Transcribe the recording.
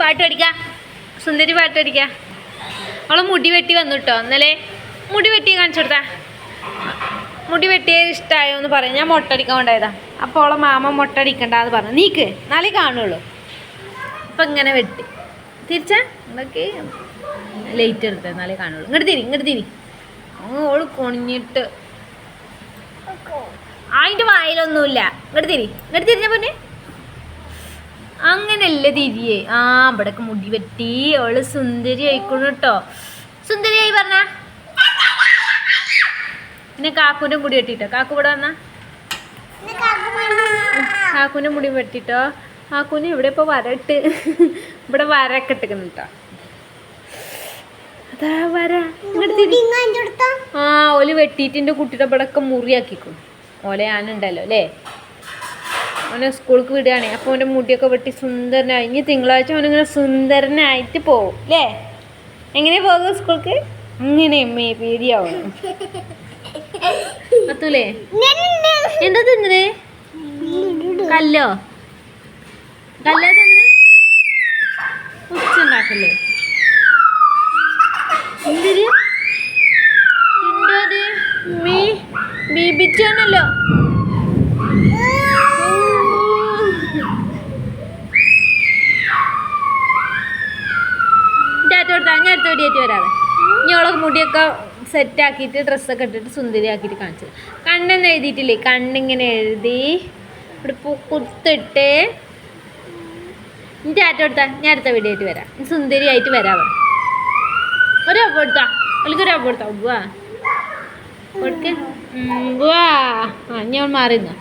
പാട്ട് പഠിക്കാം. സുന്ദരി പാട്ട് പഠിക്കാം. അവളെ മുടി വെട്ടി വന്നു കേട്ടോ. ഇന്നലെ മുടി വെട്ടി കാണിച്ചു കൊടുത്താ. മുടി വെട്ടിയത് ഇഷ്ടമായോ എന്ന് പറയും. ഞാൻ മൊട്ടടിക്കാൻ കൊണ്ടായതാ. അപ്പോൾ അവളെ മാമ മൊട്ടടിക്കണ്ടെന്ന് പറഞ്ഞു. നീക്ക് നാളെ കാണുള്ളൂ. അപ്പം ഇങ്ങനെ വെട്ടി തിരിച്ചാ ഇതൊക്കെ ലേറ്റ് എടുത്തത് നാളെ കാണുള്ളൂ. ഇങ്ങോട്ട് തിരി ഓള് കൊണിഞ്ഞിട്ട് അതിൻ്റെ വായിലൊന്നുമില്ല. ഇങ്ങോട്ട് തിരിഞ്ഞ പൊന്നെ അങ്ങനല്ലേ തിരിയേ. ഇവിടൊക്കെ മുടി വെട്ടി അവള് സുന്ദരി ആയിക്കോണു കേട്ടോ. സുന്ദരിയായി പറഞ്ഞ പിന്നെ കാക്കുവിൻ്റെ മുടി വെട്ടിട്ടോ. കാക്കു ഇവിടെ വന്നാ കാക്കുവിൻ്റെ മുടി വെട്ടിട്ടോ. കാക്കുവിന് ഇവിടെ ഇപ്പോൾ വരട്ട് ഇവിടെ വരൊക്കെ ഇട്ടിക്കുന്നു കേട്ടോ. അതാ വര ഓല് വെട്ടിയിട്ടിൻ്റെ കുട്ടിയുടെ ഇവിടെയൊക്കെ മുറിയാക്കിക്കും. ഓലെ ഞാനുണ്ടല്ലോ അല്ലേ. അവനെ സ്കൂൾക്ക് വിടുകയാണേ. അപ്പോൾ അവൻ്റെ മുടിയൊക്കെ വെട്ടി സുന്ദരനായി. ഇനി തിങ്കളാഴ്ച അവനിങ്ങനെ സുന്ദരനായിട്ട് പോവും അല്ലേ. എങ്ങനെ പോകും സ്കൂൾക്ക്? ഇങ്ങനെ അമ്മേ പേടിയാവണം. പത്തൂലേ എന്താ തിന്നേ? കല്ലോ തിന്നേ? ഉച്ചുണ്ടാക്കല്ലേ? എന്തൊരു എന്തത് ബീബിച്ചാണല്ലോ. ഞാൻ അടുത്ത വീഡിയോയിട്ട് വരാവേ. ഇനി അവളെ മുടിയൊക്കെ സെറ്റാക്കിയിട്ട് ഡ്രസ്സൊക്കെ ഇട്ടിട്ട് സുന്ദരിയാക്കിയിട്ട് കാണിച്ചത്. കണ്ണെന്ന് എഴുതിയിട്ടില്ലേ? കണ്ണിങ്ങനെ എഴുതി ഇവിടെ കുത്തിട്ട് ടാറ്റ കൊടുത്താ. ഞാൻ അടുത്ത വീഡിയോ ആയിട്ട് വരാം. സുന്ദരിയായിട്ട് വരാവേ. ഒരു അപ്പ കൊടുത്താ അല്ലെങ്കിൽ ഒരു അപ്പ കൊടുത്താ. വാ കൊടുക്ക്. വാ ഞാൻ മാറിന്നോ.